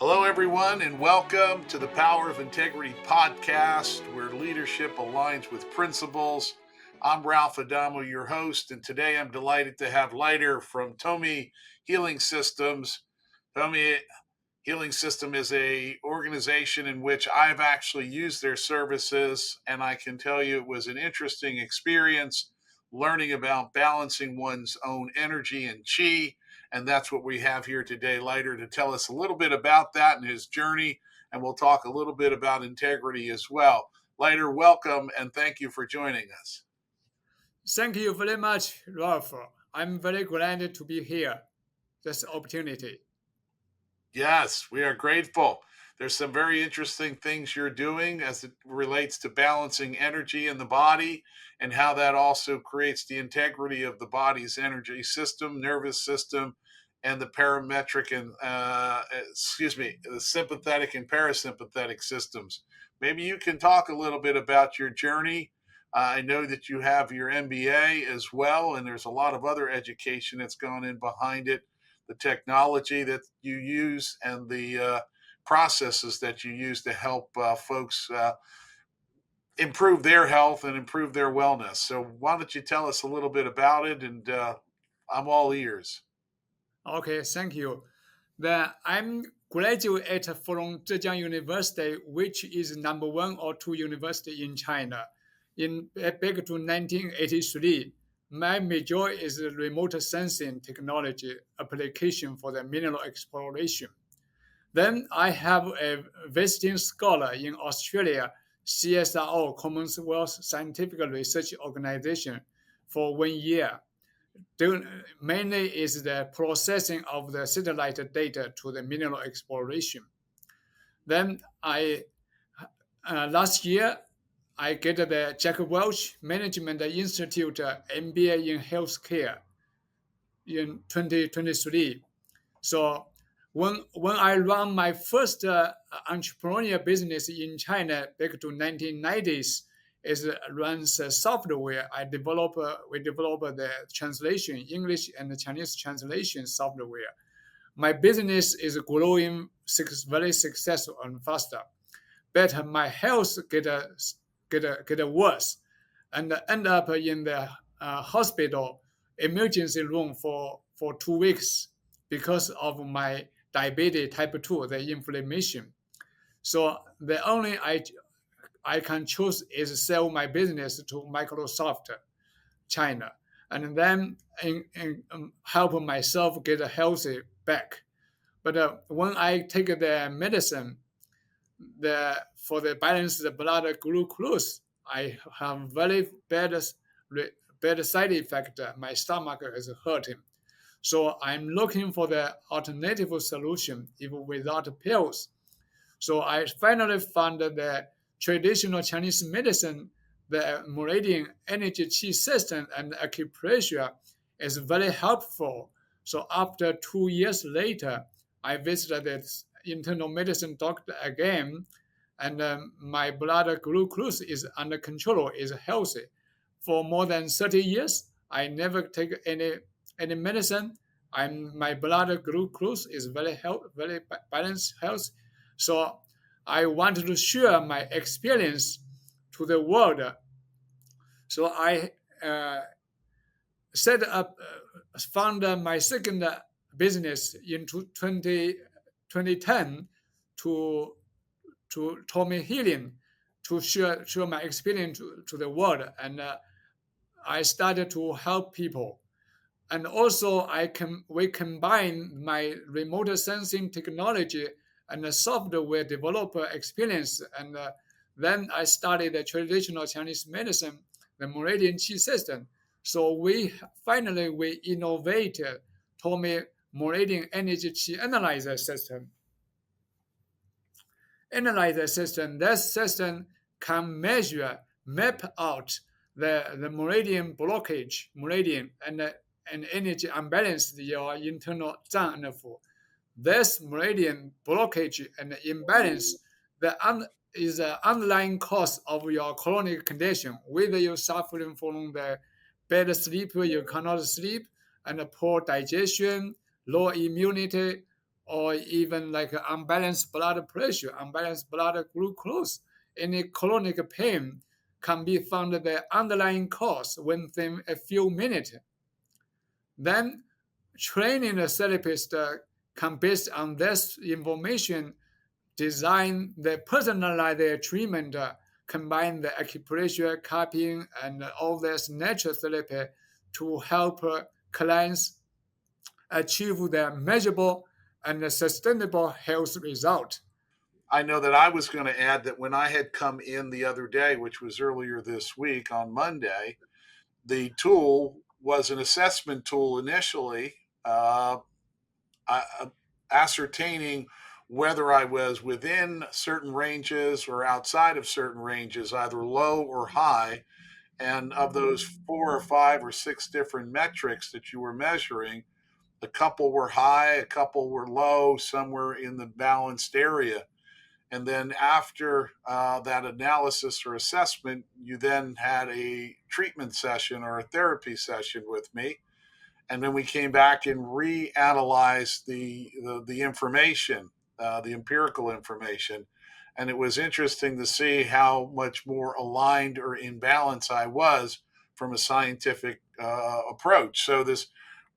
Hello, everyone, and welcome to the Power of Integrity podcast, where leadership aligns with principles. I'm Ralph Adamo, your host, and today I'm delighted to have Leiter from Tomii Healing Systems. Tomii Healing System is an organization in which I've actually used their services, and I can tell you it was an interesting experience learning about balancing one's own energy and chi. And that's what we have here today, Leiter, to tell us a little bit about that and his journey. And we'll talk a little bit about integrity as well. Leiter, welcome, and thank you for joining us. Thank you very much, Ralph. I'm very glad to be here. This opportunity. Yes, we are grateful. There's some very interesting things you're doing as it relates to balancing energy in the body and how that also creates the integrity of the body's energy system, nervous system, and the parametric and, the sympathetic and parasympathetic systems. Maybe you can talk a little bit about your journey. I know that you have your MBA as well, and there's a lot of other education that's gone in behind it, the technology that you use and the processes that you use to help folks improve their health and improve their wellness. So why don't you tell us a little bit about it? And I'm all ears. Okay, thank you. I'm graduate from Zhejiang University, which is number 1 or 2 university in China. Back to 1983, my major is remote sensing technology application for the mineral exploration. Then I have a visiting scholar in Australia, CSIRO, Commonwealth Scientific Research Organization, for 1 year. Mainly is the processing of the satellite data to the mineral exploration. Then last year, I get the Jack Welch Management Institute MBA in Healthcare in 2023. So when I run my first entrepreneurial business in China back to 1990s, is runs software. We develop the translation, English and Chinese translation software. My business is growing very successful and faster, but my health get worse, and end up in the hospital emergency room for 2 weeks because of my diabetes type 2, the inflammation. So the only I can choose is sell my business to Microsoft China, and then help myself get healthy back. But when I take the medicine, for the balanced blood glucose, I have very bad side effect. My stomach is hurting. So I'm looking for the alternative solution, even without pills. So I finally found the traditional Chinese medicine, the Meridian energy chi system and acupressure is very helpful. So after 2 years later, I visited the internal medicine doctor again, and my blood glucose is under control, is healthy. For more than 30 years, I never take any medicine. My blood glucose is very balanced health. So I wanted to share my experience to the world. So I found my second business in 2010 to Tomii Healing, to share my experience to the world. And I started to help people. And also we combine my remote sensing technology and the software developer experience. And then I studied the traditional Chinese medicine, the Meridian chi system. So we innovated Tomii Meridian energy chi analyzer system. This system can map out the Meridian blockage, and energy unbalance your internal Zang-Fu. This Meridian blockage and imbalance is the underlying cause of your chronic condition, whether you're suffering from the bad sleep, you cannot sleep, and poor digestion, low immunity, or even like unbalanced blood pressure, unbalanced blood glucose, any chronic pain can be found the underlying cause within a few minutes. Then training the therapist can, based on this information, design the personalized treatment, combine the acupressure, cupping, and all this natural therapy to help clients achieve their measurable and sustainable health result. I know that I was going to add that when I had come in the other day, which was earlier this week on Monday, the tool was an assessment tool initially, uh, ascertaining whether I was within certain ranges or outside of certain ranges, either low or high. And of those 4 or 5 or 6 different metrics that you were measuring, a couple were high, a couple were low, some were in the balanced area. And then after that analysis or assessment, you then had a treatment session or a therapy session with me. And then we came back and reanalyzed the information, the empirical information. And it was interesting to see how much more aligned or in balance I was from a scientific approach. So this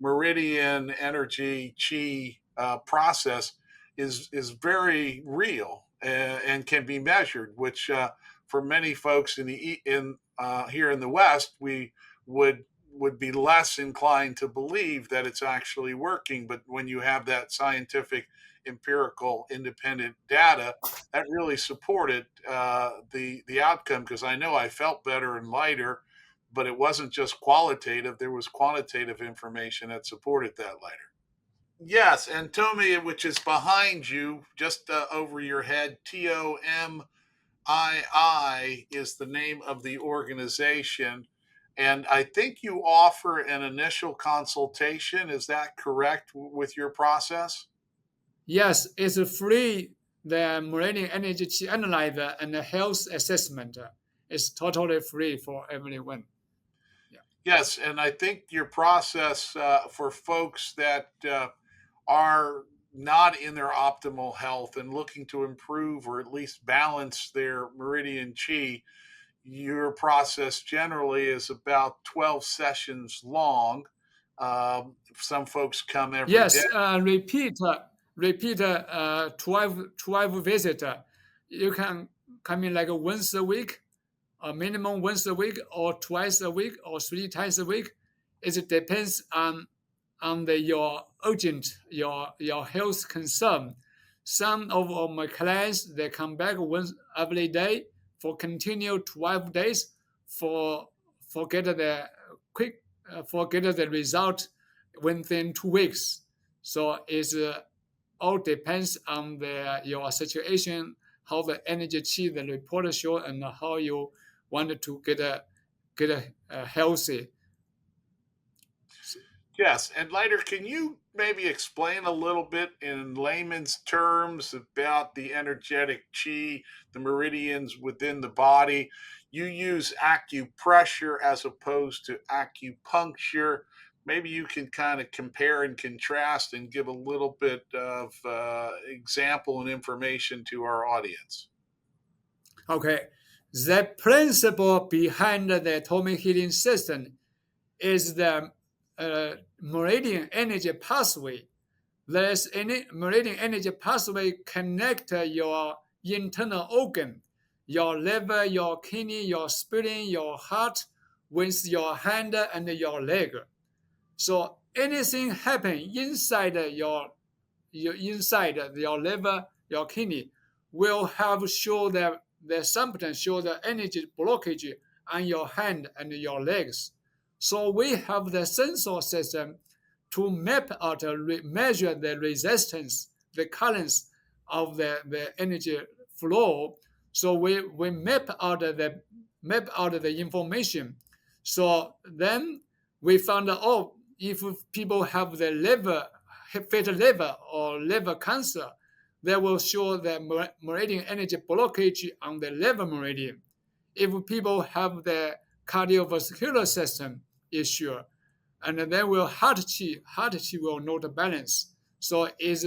meridian energy chi process is very real and can be measured, which for many folks in here in the West, we would be less inclined to believe that it's actually working. But when you have that scientific, empirical, independent data, that really supported the outcome, because I know I felt better and lighter, but it wasn't just qualitative. There was quantitative information that supported that later. Yes, and Tomii, which is behind you, just over your head, TOMII is the name of the organization. And I think you offer an initial consultation. Is that correct with your process? Yes, it's free. The Meridian Energy Analyzer and the health assessment is totally free for everyone. Yeah. Yes, and I think your process for folks that are not in their optimal health and looking to improve or at least balance their meridian chi, your process generally is about 12 sessions long. Some folks come every day. Yes, repeat 12 visit. You can come in like once a week, a minimum once a week, or twice a week, or 3 times a week. It depends on your urgent, your health concern. Some of my clients, they come back once every day for continued 12 days for get the quick for get the result within 2 weeks. So it's all depends on your situation, how the energy chi the report show, and how you want to get a healthy. Yes, and later, can you maybe explain a little bit in layman's terms about the energetic chi, the meridians within the body? You use acupressure as opposed to acupuncture. Maybe you can kind of compare and contrast and give a little bit of example and information to our audience. Okay, the principle behind the Tomii Healing System is the meridian energy pathway. There's any meridian energy pathway connect your internal organ, your liver, your kidney, your spleen, your heart, with your hand and your leg. So anything happen inside your liver, your kidney, will have show the symptoms, show the energy blockage on your hand and your legs. So we have the sensor system to map out, measure the resistance, the currents of the energy flow. So we map out the information. So then we found out, oh, if people have the fatal liver or liver cancer, they will show the meridian energy blockage on the liver meridian. If people have the cardiovascular system issue, and then will heart chi will not balance. So is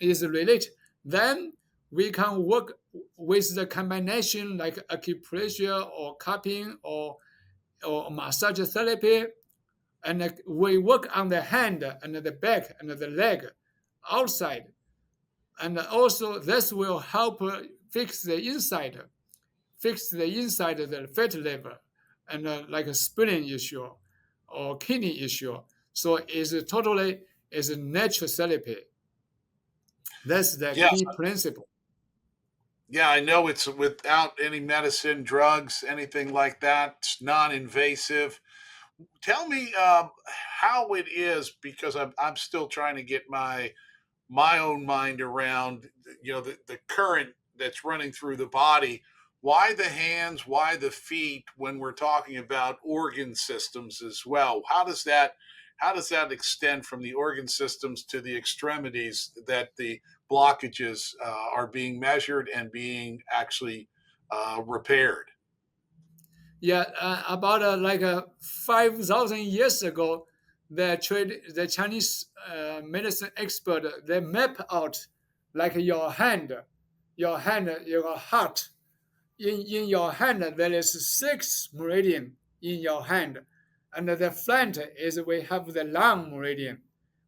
is related, then we can work with the combination like acupressure or cupping or massage therapy, and we work on the hand and the back and the leg outside, and also this will help fix the inside, of the fat liver, and like a spleen issue or kidney issue. So it's totally is a natural therapy. That's the Yes. key principle. Yeah, I know it's without any medicine, drugs, anything like that. It's non-invasive. Tell me how it is, because I'm still trying to get my own mind around, the current that's running through the body. Why the hands, why the feet, when we're talking about organ systems as well? How does that extend from the organ systems to the extremities, that the blockages are being measured and being actually repaired? Yeah, about like 5,000 years ago, the Chinese medicine expert, they map out like your heart. In your hand, there is six meridian in your hand, and the front is we have the lung meridian,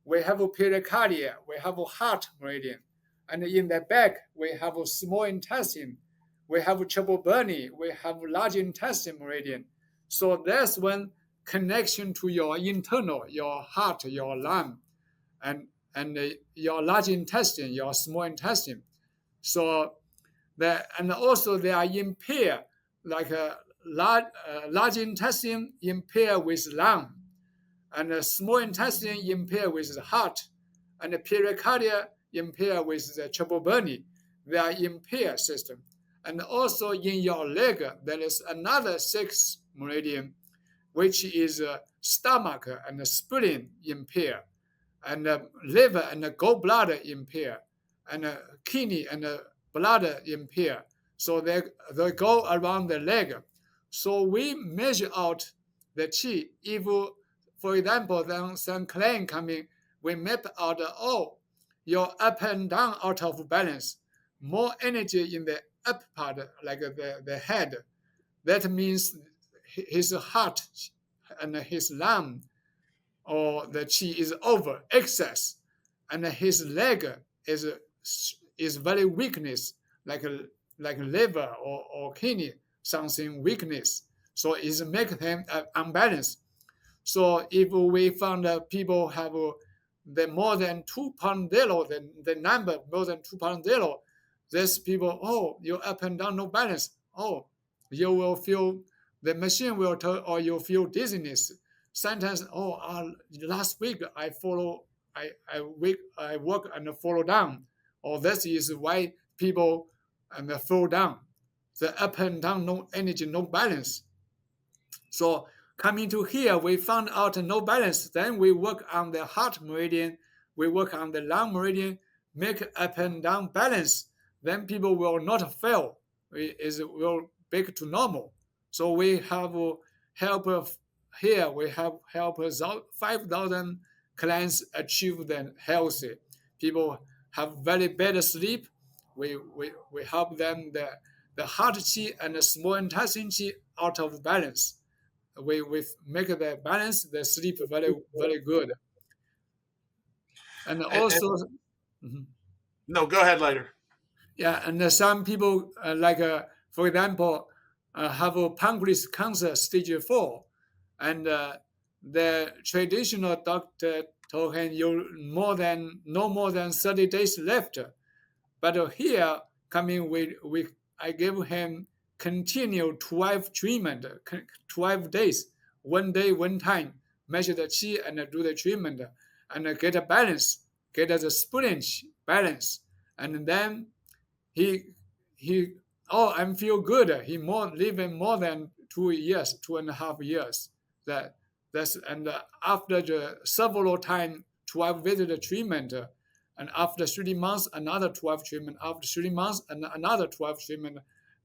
we have pericardia, we have heart meridian, and in the back we have small intestine, we have triple burning, we have large intestine meridian. So that's one connection to your internal, your heart, your lung, and your large intestine, your small intestine. So and also they are impaired, like a large intestine impaired with lung, and a small intestine impaired with the heart, and the pericardia impaired with the triple burning. They are impaired system. And also in your leg, there is another six meridian, which is stomach and the spleen impaired, and liver and the gallbladder impaired, and kidney and bladder impaired. So they go around the leg. So we measure out the qi. If, for example, then some client coming, we map out, your up and down out of balance, more energy in the up part, like the head. That means his heart and his lung or the qi is over excess, and his leg is very weakness, like liver or kidney, something weakness. So it make them unbalanced. So if we found people have the more than 2.0, the number more than 2.0, these people, you up and down no balance. You will feel, the machine will tell, or you feel dizziness. Sometimes, last week I work and fall down, or this is why people and fall down. The up and down, no energy, no balance. So coming to here, we found out no balance. Then we work on the heart meridian, we work on the lung meridian, make up and down balance. Then people will not fail. It will back to normal. So we have help here. We have help 5,000 clients achieve them healthy. People have very bad sleep. We help them the heart qi and the small intestine qi out of balance. We make the balance, the sleep very very good, and And also. Mhm. no, go ahead later. Yeah, and some people like for example have a pancreas cancer stage 4, and the traditional doctor told him you no more than 30 days left. But here coming we I gave him continue 12 treatment, 12 days, 1 day, 1 time, measure the qi and do the treatment, and get a balance, get the spleen balance, and then he I feel good. He more living more than 2 years, 2.5 years. That's and after the several time 12 visit treatment, and after 3 months another 12 treatment, after 3 months and another 12 treatment,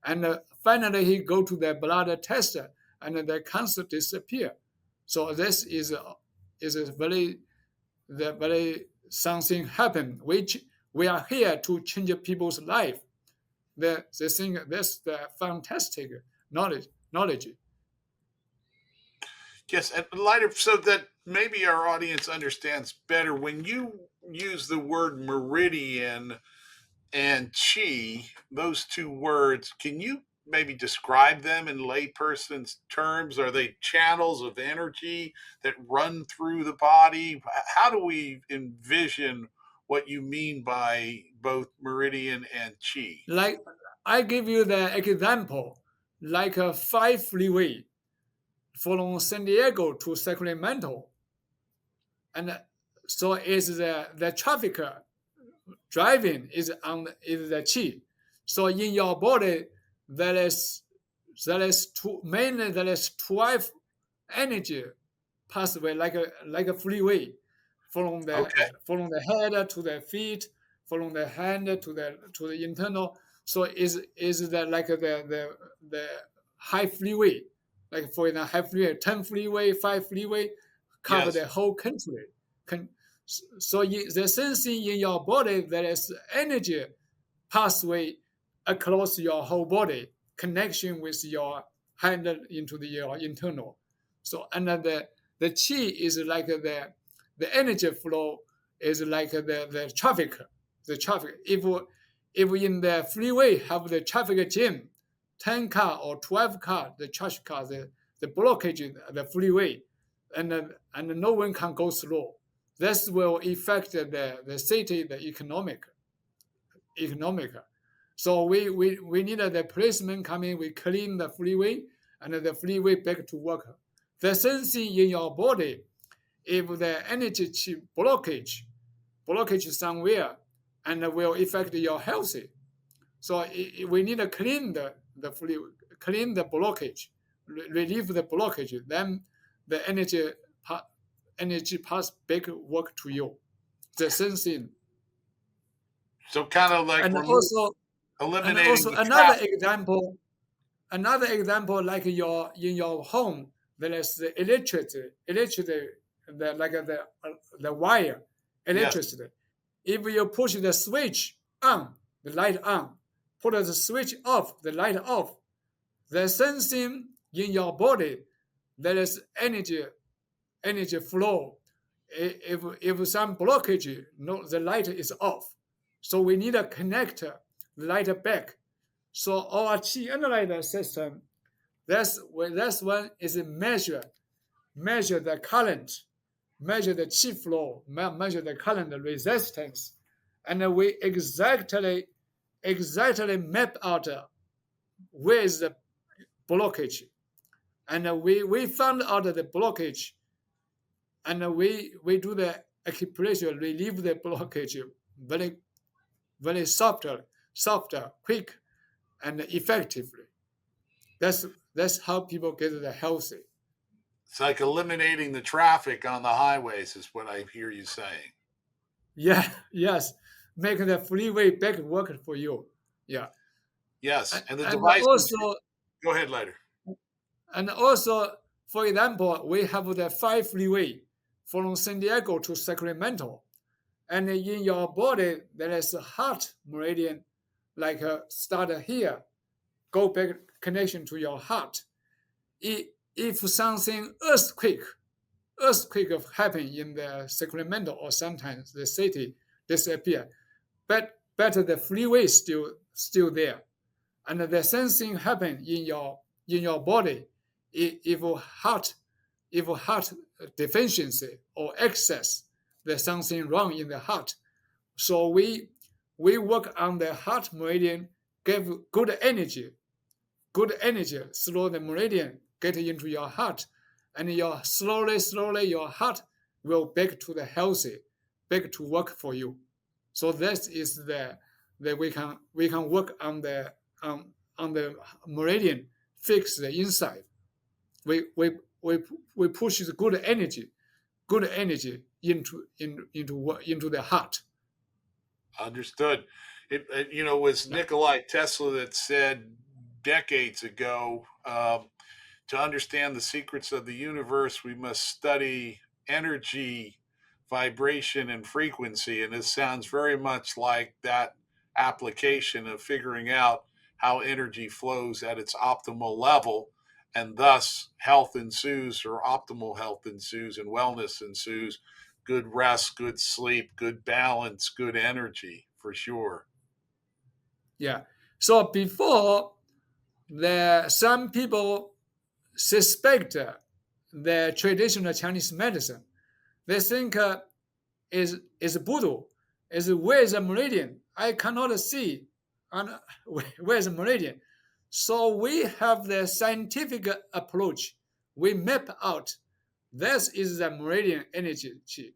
and finally he go to the blood test, and the cancer disappear. So this is a very the very something happened, which We are here to change people's life. They think that's the fantastic knowledge. Yes, and lighter so that maybe our audience understands better. When you use the word meridian and chi, those two words, can you maybe describe them in layperson's terms? Are they channels of energy that run through the body? How do we envision what you mean by both meridian and chi? Like I give you the example, like a 5 freeway from San Diego to Sacramento, and so is the traffic driving is the chi. So in your body there is two mainly there is 12 energy pathway like a freeway Okay. from the head to the feet, from the hand to the internal. So is the like the high freeway, like for the high freeway, 10 freeway, 5 freeway, cover Yes. the whole country. Can, so the sensing in your body there is energy pathway across your whole body, connection with your hand into your internal. So and then the chi is like the energy flow is like the traffic, the traffic. If in the freeway have the traffic jam, 10 car or 12 car, the traffic car, the blockage, the freeway, and no one can go slow. This will affect the city, the economic. So we need the policeman come in, we clean the freeway, and the freeway back to work. The sensing in your body, if the energy blockage somewhere, and will affect your health. So we need to clean the freeway, clean the blockage, relieve the blockage. Then the energy pass back work to you. The sensing, So kind of like and remove also and eliminating also the traffic. another example like your in your home there is the electricity the wire Yes. electricity. If you push the switch on, the light on, put the switch off, the light off, the sensing in your body there is energy flow. If some blockage, no, the light is off. So we need to connect the light back. So our chi analyzer system, that's one is measure the current, measure the chi flow, measure the current resistance, and we exactly map out where is the blockage, and we found out the blockage, and we do the acupressure, relieve the blockage very softer, quick, and effectively. That's how people get the healthy. It's like eliminating the traffic on the highways, is what I hear you saying. Yeah, yes, making the freeway back work for you. Yeah, Yes. And the and devices, also go ahead later. and also, for example, we have the 5 freeway from San Diego to Sacramento, and in your body there is a heart meridian, like start here, go back connection to your heart. If something earthquake happen in the Sacramento or sometimes the city disappear, but the freeway still there, and the sensing happen in your body. If heart deficiency or excess, there's something wrong in the heart. So we work on the heart meridian, give good energy through the meridian get into your heart, and your slowly your heart will back to the healthy, back to work for you. So this is the we can work on the meridian, fix the inside. We we we push the good energy into the heart. Understood. It was Nikolai Tesla that said decades ago, to understand the secrets of the universe, we must study energy vibration, and frequency. And this sounds very much like that application of figuring out how energy flows at its optimal level. And thus, health ensues, or optimal health ensues, and wellness ensues. Good rest, good sleep, good balance, good energy, for sure. Yeah. So before, some people suspect the traditional Chinese medicine. They think is voodoo, is where is the meridian? I cannot see, and where is the meridian? So we have the scientific approach. We map out this is the meridian energy.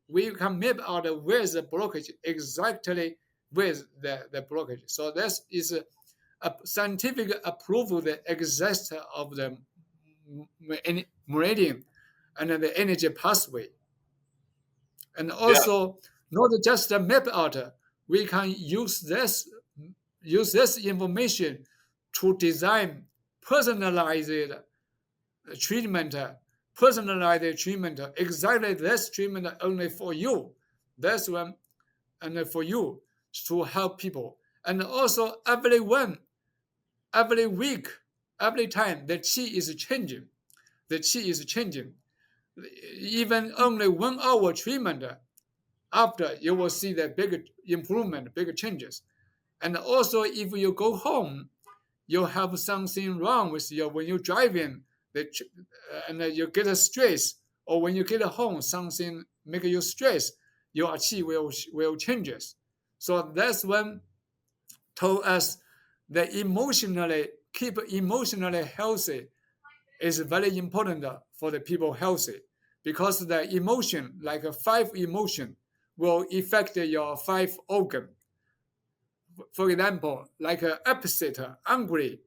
We can map out where is the blockage, exactly where is the blockage. So this is a scientific approval that exists of the meridian and the energy pathway. And Yes, also not just a map out, we can use this information to design personalized treatment, exactly this treatment only for you. That's one, and for you to help people. And also every week, every time the chi is changing. The chi is changing. Even only 1 hour treatment, after you will see the big improvement, big changes. And also, if you go home, you have something wrong with you when you're driving, and you get a stress, or when you get home, something make you stress, your chi will changes. So that's when told us that keep emotionally healthy is very important for the people healthy, because the emotion, like a 5 emotion, will affect your 5 organ. For example, like upset, angry,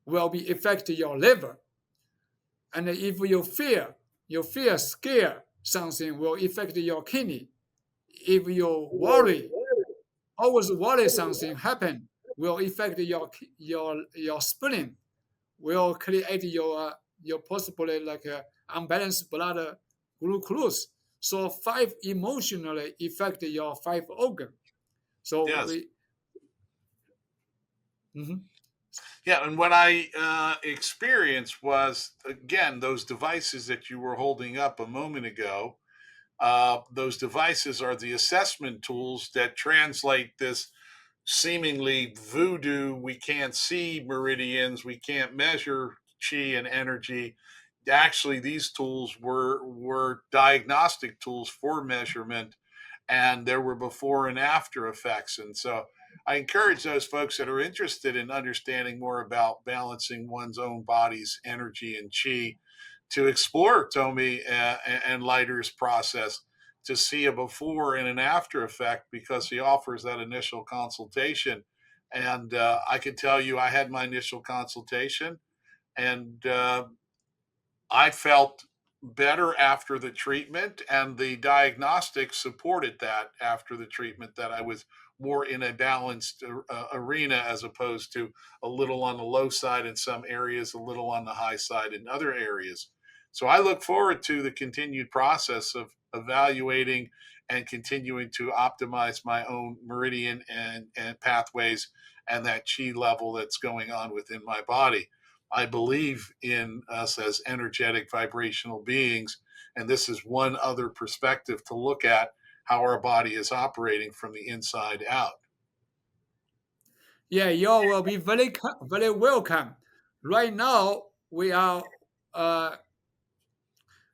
will be affect your liver. And if you fear, scare, something will affect your kidney. If you worry, always worry something happen, will affect your spleen, will create your possibly like a unbalanced blood glucose. So 5 emotionally affect your 5 organ. So yes. we. Mhm. Yeah, and what I experienced was, again, those devices that you were holding up a moment ago. Those devices are the assessment tools that translate this seemingly voodoo. We can't see meridians, we can't measure chi and energy. Actually, these tools were diagnostic tools for measurement, and there were before and after effects. And so I encourage those folks that are interested in understanding more about balancing one's own body's energy and chi to explore Tomii and Leiter's process to see a before and an after effect, because he offers that initial consultation. And I can tell you, I had my initial consultation, and I felt better after the treatment, and the diagnostics supported that after the treatment, that I was more in a balanced arena, as opposed to a little on the low side in some areas, a little on the high side in other areas. So I look forward to the continued process of evaluating and continuing to optimize my own meridian and pathways, and that chi level that's going on within my body. I believe in us as energetic vibrational beings. And this is one other perspective to look at how our body is operating from the inside out. Yeah, you will be very welcome. Right now, we are uh,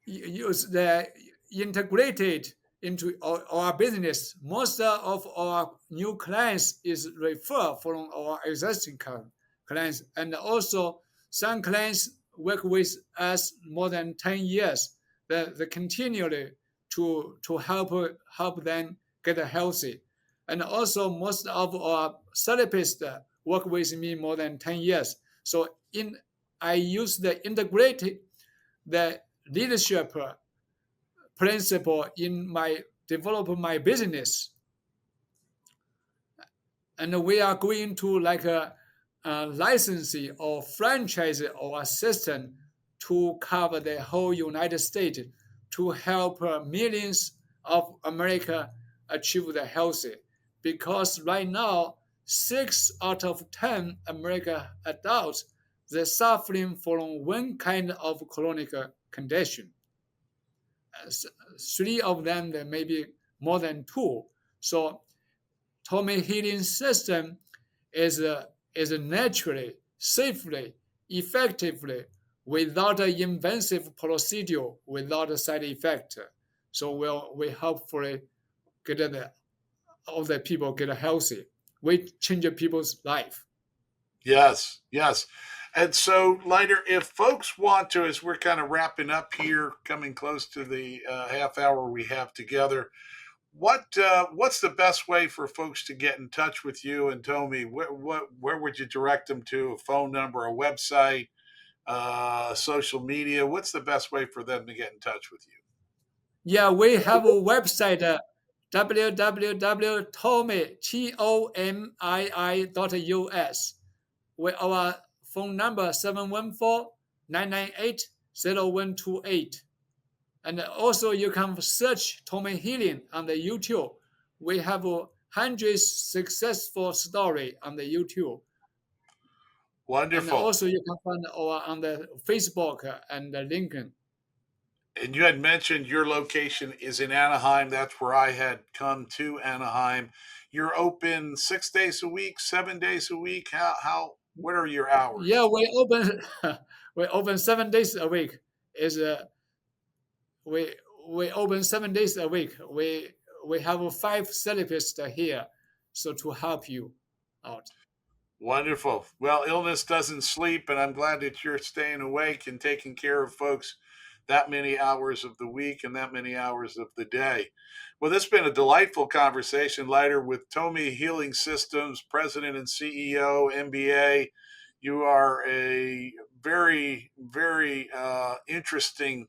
use the integrated into our business. Most of our new clients is referred from our existing clients, and also some clients work with us more than 10 years. They continually to help them get healthy, and also most of our therapists work with me more than 10 years. So in I use the integrated the leadership principle in my develop my business, and we are going to like a licensing or franchise or a system to cover the whole United States to help millions of America achieve the healthy, because right now 6 out of 10 American adults, they're suffering from one kind of chronic condition. 3 of them, there may be more than 2. So Tomii Healing System is naturally, safely, effectively, without an invasive procedure, without a side effect. So we hopefully get all the people get healthy. We change people's life. Yes, yes. And so, Leiter, if folks want to, as we're kind of wrapping up here, coming close to the half hour we have together, what's the best way for folks to get in touch with you and Tomii? Where would you direct them to? A phone number, a website, social media? What's the best way for them to get in touch with you? Yeah, we have a website, www.tomii.us. With our phone number 714-998-0128. And also you can search Tomii Healing on the YouTube. We have hundreds successful story on the YouTube. And Wonderful. also you can find our on the Facebook and the LinkedIn. And you had mentioned your location is in Anaheim. That's where I had come to Anaheim. You're open 6 days a week, 7 days a week. What are your hours? Yeah, we open we open 7 days a week. Is we we open 7 days a week. We have 5 therapists here, so to help you out. Wonderful. Well, illness doesn't sleep, and I'm glad that you're staying awake and taking care of folks that many hours of the week and that many hours of the day. Well, this has been a delightful conversation, Leiter, with Tomii Healing Systems, President and CEO, MBA. You are a very, very interesting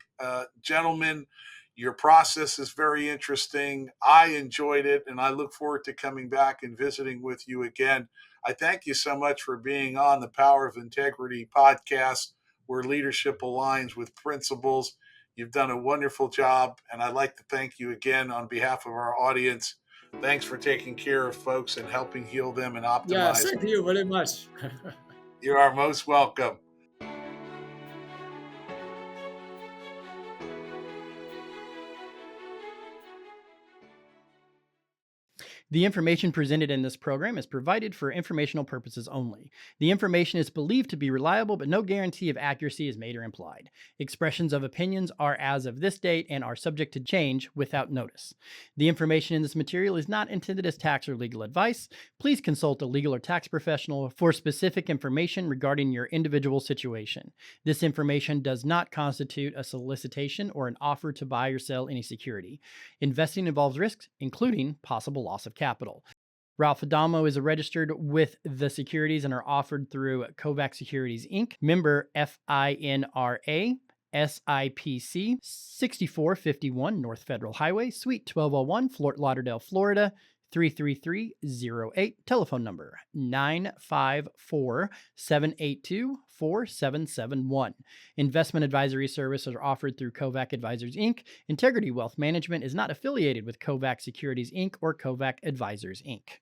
gentleman. Your process is very interesting. I enjoyed it, and I look forward to coming back and visiting with you again. I thank you so much for being on the Power of Integrity podcast, where leadership aligns with principles. You've done a wonderful job, and I'd like to thank you again on behalf of our audience. Thanks for taking care of folks and helping heal them and Yeah, optimize. thank you very much. You are most welcome. The information presented in this program is provided for informational purposes only. The information is believed to be reliable, but no guarantee of accuracy is made or implied. Expressions of opinions are as of this date and are subject to change without notice. The information in this material is not intended as tax or legal advice. Please consult a legal or tax professional for specific information regarding your individual situation. This information does not constitute a solicitation or an offer to buy or sell any security. Investing involves risks, including possible loss of capital. Ralph Adamo is registered with the securities and are offered through Kovac Securities, Inc., member FINRA, SIPC, 6451 North Federal Highway, Suite 1201, Fort Lauderdale, Florida, 33308. Telephone number 954-782-4771. Investment advisory services are offered through Kovac Advisors, Inc. Integrity Wealth Management is not affiliated with Kovac Securities, Inc. or Kovac Advisors, Inc.